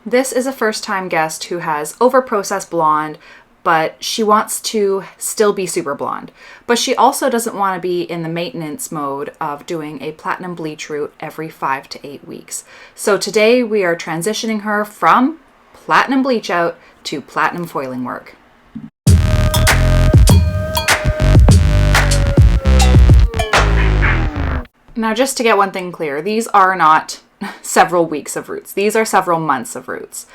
This is a first-time guest who has over-processed blonde, but she wants to still be super blonde. But she also doesn't want to be in the maintenance mode of doing a platinum bleach route every 5 to 8 weeks. So today we are transitioning her from platinum bleach out to platinum foiling work. Now, just to get one thing clear, these are not several weeks of roots. These are several months of roots.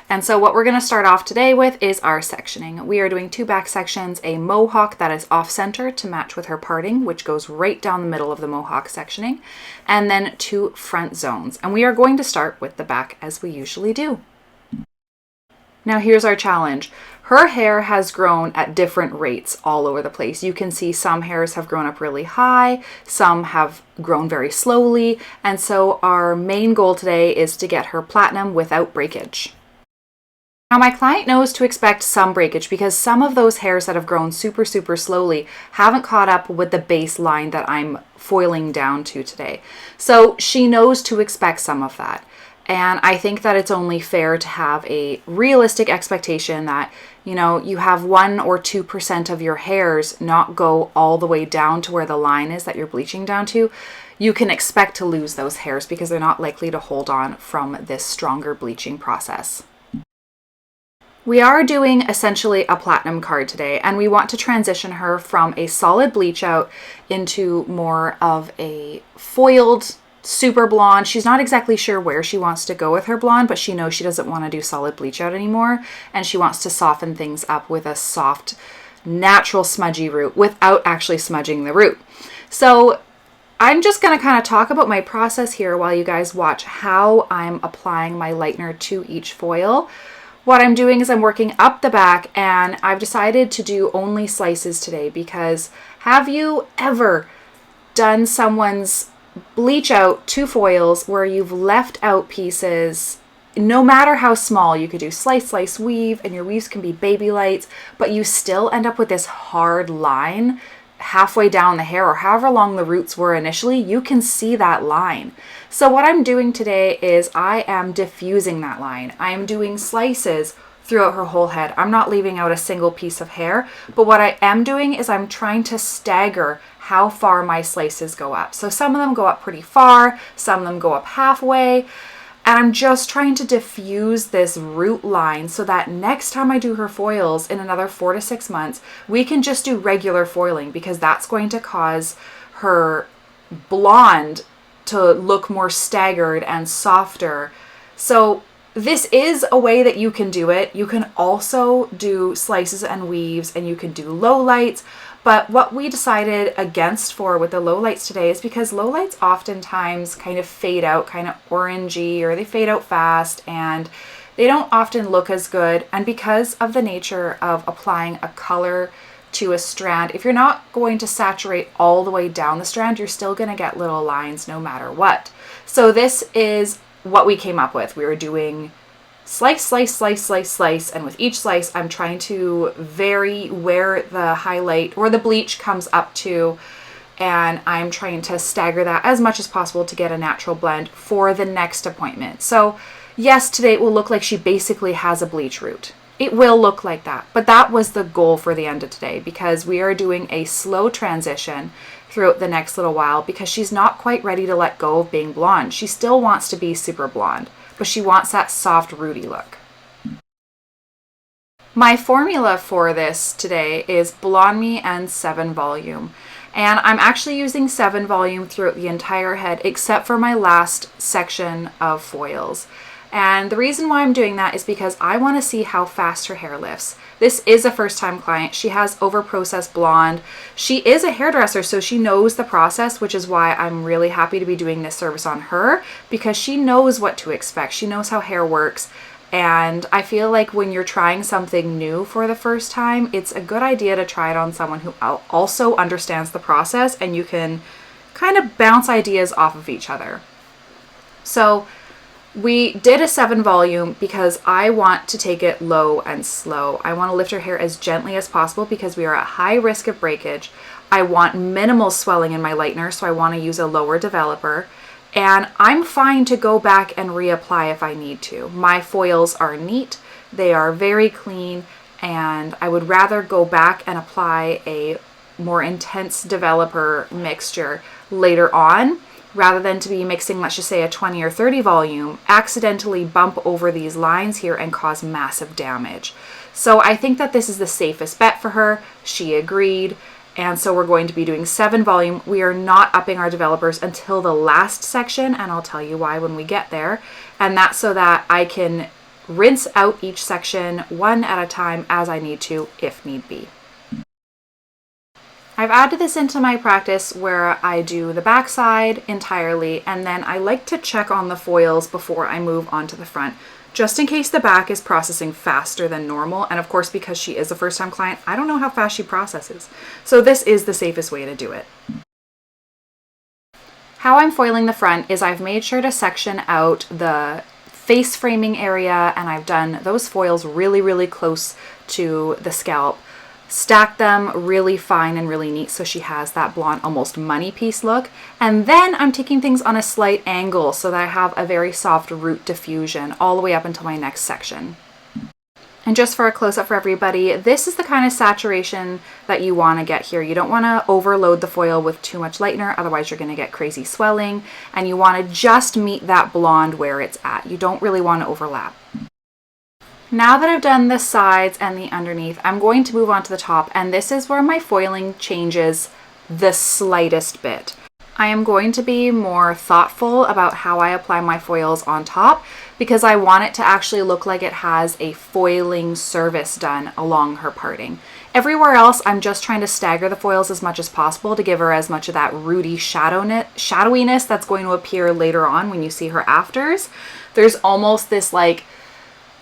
And so what we're going to start off today with is our sectioning. We are doing 2 back sections, a mohawk that is off center to match with her parting, which goes right down the middle of the mohawk sectioning, and then 2 front zones. And we are going to start with the back as we usually do. Now here's our challenge. Her hair has grown at different rates all over the place. You can see some hairs have grown up really high, some have grown very slowly, and so our main goal today is to get her platinum without breakage. Now my client knows to expect some breakage because some of those hairs that have grown super slowly haven't caught up with the baseline that I'm foiling down to today. So she knows to expect some of that. And I think that it's only fair to have a realistic expectation that, you have 1 or 2% of your hairs not go all the way down to where the line is that you're bleaching down to. You can expect to lose those hairs because they're not likely to hold on from this stronger bleaching process. We are doing essentially a platinum card today, and we want to transition her from a solid bleach out into more of a foiled super blonde. She's not exactly sure where she wants to go with her blonde, but she knows she doesn't want to do solid bleach out anymore, and she wants to soften things up with a soft, natural smudgy root without actually smudging the root. So I'm just going to kind of talk about my process here while you guys watch how I'm applying my lightener to each foil. What I'm doing is I'm working up the back, and I've decided to do only slices today because have you ever done someone's bleach out 2 foils where you've left out pieces, no matter how small? You could do slice, weave, and your weaves can be baby lights, but you still end up with this hard line halfway down the hair or however long the roots were initially. You can see that line. So what I'm doing today is I am diffusing that line. I am doing slices throughout her whole head. I'm not leaving out a single piece of hair, but what I am doing is I'm trying to stagger how far my slices go up. So some of them go up pretty far, some of them go up halfway, and I'm just trying to diffuse this root line so that next time I do her foils in another 4 to 6 months, we can just do regular foiling because that's going to cause her blonde to look more staggered and softer. So this is a way that you can do it. You can also do slices and weaves, and you can do low lights. But what we decided against with the low lights today is because low lights oftentimes kind of fade out, kind of orangey, or they fade out fast, and they don't often look as good. And because of the nature of applying a color to a strand, if you're not going to saturate all the way down the strand, you're still going to get little lines no matter what. So this is what we came up with. We were doing slice, and with each slice I'm trying to vary where the highlight or the bleach comes up to, and I'm trying to stagger that as much as possible to get a natural blend for the next appointment. So yes, today it will look like she basically has a bleach root. It will look like that, but that was the goal for the end of today because we are doing a slow transition throughout the next little while because she's not quite ready to let go of being blonde. She still wants to be super blonde, but she wants that soft rooty look. My formula for this today is Blonde Me and 7 volume. And I'm actually using 7 volume throughout the entire head except for my last section of foils. And the reason why I'm doing that is because I want to see how fast her hair lifts. This is a first-time client. She has over-processed blonde. She is a hairdresser, so she knows the process, which is why I'm really happy to be doing this service on her because she knows what to expect. She knows how hair works. And I feel like when you're trying something new for the first time, it's a good idea to try it on someone who also understands the process, and you can kind of bounce ideas off of each other. So we did a 7 volume because I want to take it low and slow. I want to lift her hair as gently as possible because we are at high risk of breakage. I want minimal swelling in my lightener, so I want to use a lower developer. And I'm fine to go back and reapply if I need to. My foils are neat, they are very clean, and I would rather go back and apply a more intense developer mixture later on rather than to be mixing, let's just say, a 20 or 30 volume, accidentally bump over these lines here and cause massive damage. So I think that this is the safest bet for her. She agreed. And so we're going to be doing 7 volume. We are not upping our developers until the last section, and I'll tell you why when we get there. And that's so that I can rinse out each section one at a time as I need to, if need be. I've added this into my practice where I do the back side entirely, and then I like to check on the foils before I move on to the front, just in case the back is processing faster than normal. And of course, because she is a first-time client, I don't know how fast she processes. So this is the safest way to do it. How I'm foiling the front is I've made sure to section out the face framing area, and I've done those foils really, really close to the scalp. Stack them really fine and really neat so she has that blonde, almost money piece look. And then I'm taking things on a slight angle so that I have a very soft root diffusion all the way up until my next section. And just for a close-up for everybody, this is the kind of saturation that you want to get here. You don't want to overload the foil with too much lightener, otherwise you're going to get crazy swelling, and you want to just meet that blonde where it's at. You don't really want to overlap. Now that I've done the sides and the underneath, I'm going to move on to the top, and this is where my foiling changes the slightest bit. I am going to be more thoughtful about how I apply my foils on top because I want it to actually look like it has a foiling service done along her parting. Everywhere else, I'm just trying to stagger the foils as much as possible to give her as much of that rooty shadowiness that's going to appear later on when you see her afters. There's almost this like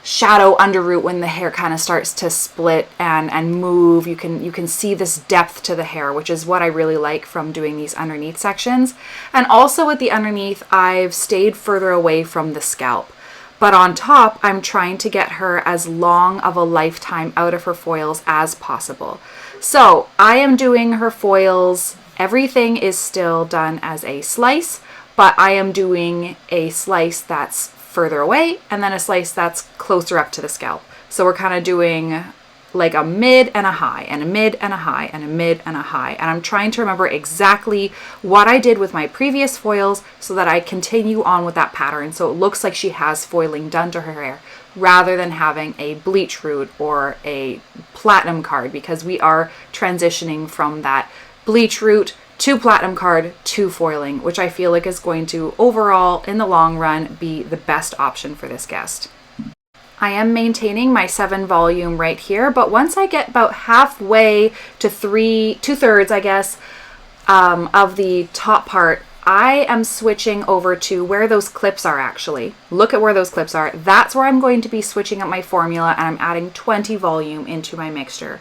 shadow underroot when the hair kind of starts to split and move. You can see this depth to the hair, which is what I really like from doing these underneath sections. And also with the underneath, I've stayed further away from the scalp. But on top, I'm trying to get her as long of a lifetime out of her foils as possible. So I am doing her foils. Everything is still done as a slice, but I am doing a slice that's further away and then a slice that's closer up to the scalp. So we're kind of doing like a mid and a high and a mid and a high and a mid and a high. And I'm trying to remember exactly what I did with my previous foils so that I continue on with that pattern. So it looks like she has foiling done to her hair rather than having a bleach root or a platinum card, because we are transitioning from that bleach root to platinum card to foiling, which I feel like is going to overall in the long run be the best option for this guest. I am maintaining my 7 volume right here, but once I get about halfway to 2/3, I guess, of the top part, I am switching over to where those clips are actually. Look at where those clips are. That's where I'm going to be switching up my formula, and I'm adding 20 volume into my mixture.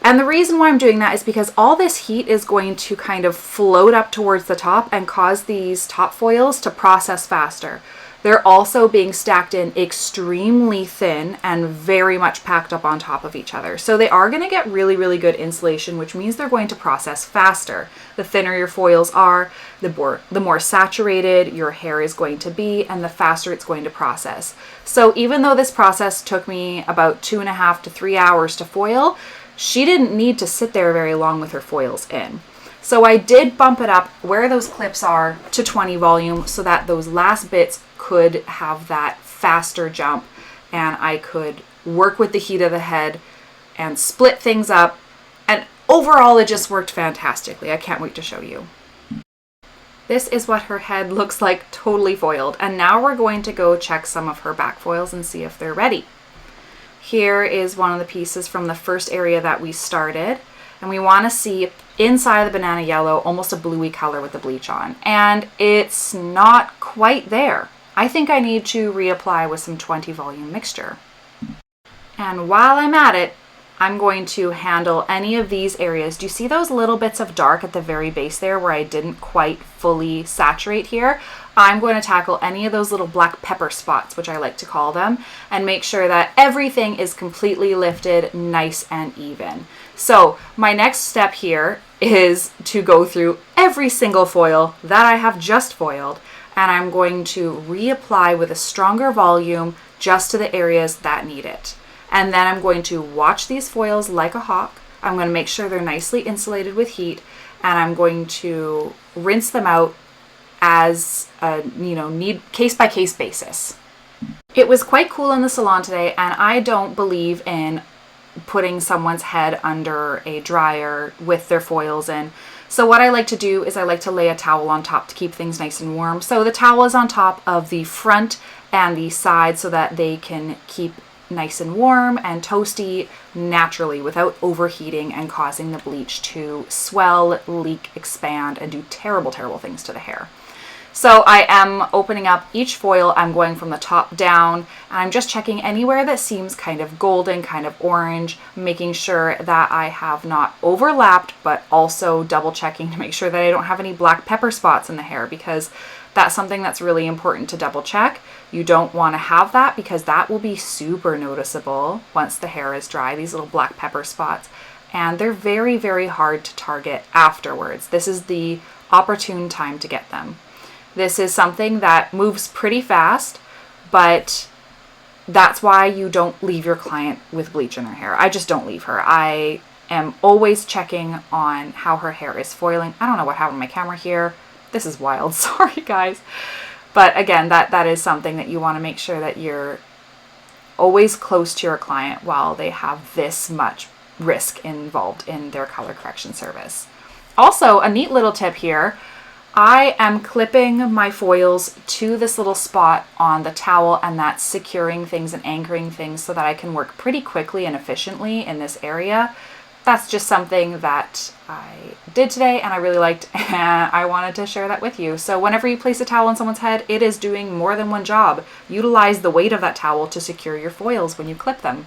And the reason why I'm doing that is because all this heat is going to kind of float up towards the top and cause these top foils to process faster. They're also being stacked in extremely thin and very much packed up on top of each other. So they are going to get really, really good insulation, which means they're going to process faster. The thinner your foils are, the more saturated your hair is going to be, and the faster it's going to process. So even though this process took me about 2.5 to 3 hours to foil, she didn't need to sit there very long with her foils in. So I did bump it up where those clips are to 20 volume so that those last bits could have that faster jump, and I could work with the heat of the head and split things up. And overall, it just worked fantastically. I can't wait to show you. This is what her head looks like totally foiled. And now we're going to go check some of her back foils and see if they're ready. Here is one of the pieces from the first area that we started. And we want to see inside the banana yellow, almost a bluey color with the bleach on. And it's not quite there. I think I need to reapply with some 20 volume mixture. And while I'm at it, I'm going to handle any of these areas. Do you see those little bits of dark at the very base there where I didn't quite fully saturate here? I'm going to tackle any of those little black pepper spots, which I like to call them, and make sure that everything is completely lifted, nice and even. So my next step here is to go through every single foil that I have just foiled and I'm going to reapply with a stronger volume just to the areas that need it. And then I'm going to watch these foils like a hawk. I'm going to make sure they're nicely insulated with heat, and I'm going to rinse them out as a, need case by case basis. It was quite cool in the salon today, and I don't believe in putting someone's head under a dryer with their foils in. So what I like to do is I like to lay a towel on top to keep things nice and warm. So the towel is on top of the front and the side so that they can keep nice and warm and toasty naturally without overheating and causing the bleach to swell, leak, expand, and do terrible, terrible things to the hair. So I am opening up each foil. I'm going from the top down, and I'm just checking anywhere that seems kind of golden, kind of orange, making sure that I have not overlapped, but also double checking to make sure that I don't have any black pepper spots in the hair, because that's something that's really important to double check. You don't want to have that because that will be super noticeable once the hair is dry, these little black pepper spots. And they're very, very hard to target afterwards. This is the opportune time to get them. This is something that moves pretty fast, but that's why you don't leave your client with bleach in her hair. I just don't leave her. I am always checking on how her hair is foiling. I don't know what happened to my camera here. This is wild. Sorry, guys. But again, that is something that you want to make sure that you're always close to your client while they have this much risk involved in their color correction service. Also, a neat little tip here. I am clipping my foils to this little spot on the towel, and that's securing things and anchoring things so that I can work pretty quickly and efficiently in this area. That's just something that I did today and I really liked, and I wanted to share that with you. So whenever you place a towel on someone's head, it is doing more than one job. Utilize the weight of that towel to secure your foils when you clip them.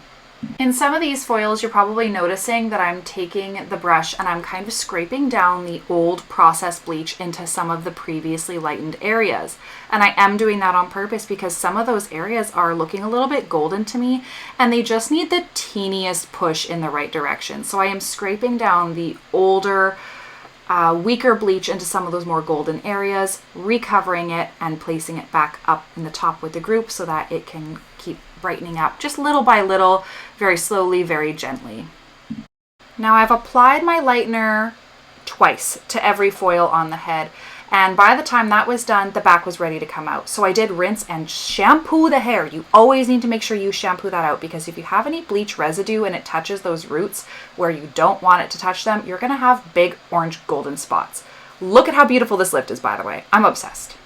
In some of these foils, you're probably noticing that I'm taking the brush and I'm kind of scraping down the old processed bleach into some of the previously lightened areas. And I am doing that on purpose because some of those areas are looking a little bit golden to me and they just need the teeniest push in the right direction. So I am scraping down the older, weaker bleach into some of those more golden areas, recovering it and placing it back up in the top with the group so that it can keep brightening up just little by little, very slowly, very gently. Now I've applied my lightener twice to every foil on the head, and by the time that was done, the back was ready to come out. So I did rinse and shampoo the hair. You always need to make sure you shampoo that out, because if you have any bleach residue and it touches those roots where you don't want it to touch them, you're gonna have big orange golden spots. Look at how beautiful this lift is, by the way. I'm obsessed.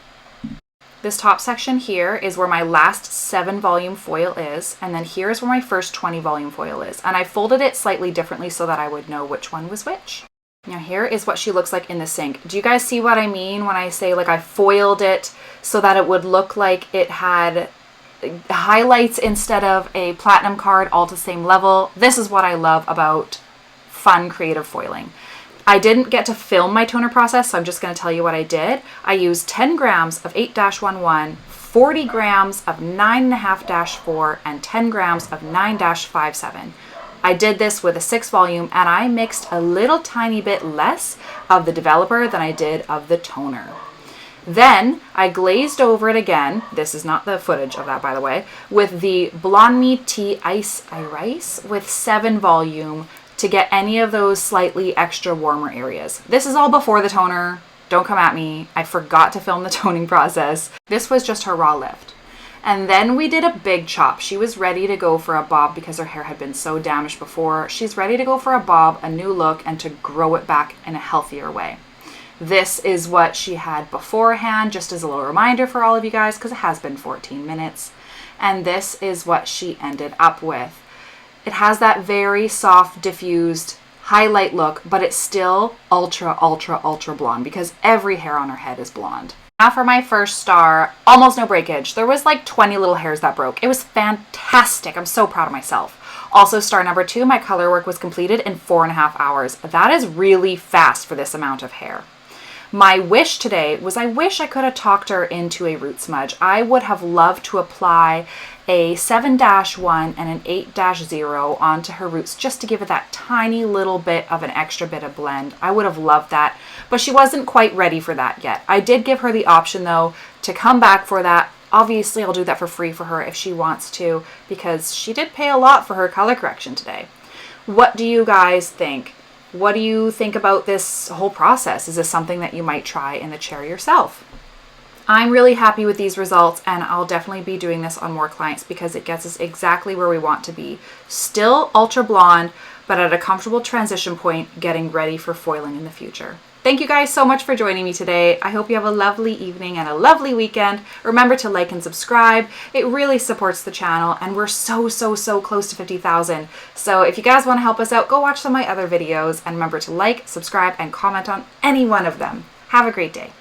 This top section here is where my last 7 volume foil is, and then here is where my first 20 volume foil is. And I folded it slightly differently so that I would know which one was which. Now here is what she looks like in the sink. Do you guys see what I mean when I say like I foiled it so that it would look like it had highlights instead of a platinum card all to the same level? This is what I love about fun creative foiling. I didn't get to film my toner process, so I'm just going to tell you what I did. I used 10 grams of 8-11, 40 grams of 9.5-4, and 10 grams of 9-57. I did this with a 6 volume, and I mixed a little tiny bit less of the developer than I did of the toner. Then I glazed over it again, this is not the footage of that by the way, with the Blonde Me Tea Ice Ice with 7 volume, to get any of those slightly extra warmer areas. This is all before the toner. Don't come at me. I forgot to film the toning process. This was just her raw lift. And then we did a big chop. She was ready to go for a bob because her hair had been so damaged before. She's ready to go for a bob, a new look, and to grow it back in a healthier way. This is what she had beforehand, just as a little reminder for all of you guys, because it has been 14 minutes. And this is what she ended up with. It has that very soft, diffused highlight look, but it's still ultra, ultra, ultra blonde because every hair on her head is blonde. Now for my first star, almost no breakage. There was like 20 little hairs that broke. It was fantastic. I'm so proud of myself. Also, star number 2, my color work was completed in 4.5 hours. That is really fast for this amount of hair. My wish today was I wish I could have talked her into a root smudge. I would have loved to apply a 7-1 and an 8-0 onto her roots just to give it that tiny little bit of an extra bit of blend. I would have loved that, but she wasn't quite ready for that yet. I did give her the option though to come back for that. Obviously, I'll do that for free for her if she wants to, because she did pay a lot for her color correction today. What do you guys think? What do you think about this whole process? Is this something that you might try in the chair yourself? I'm really happy with these results, and I'll definitely be doing this on more clients because it gets us exactly where we want to be. Still ultra blonde, but at a comfortable transition point, getting ready for foiling in the future. Thank you guys so much for joining me today. I hope you have a lovely evening and a lovely weekend. Remember to like and subscribe. It really supports the channel, and we're so close to 50,000. So if you guys want to help us out, go watch some of my other videos, and remember to like, subscribe, and comment on any one of them. Have a great day.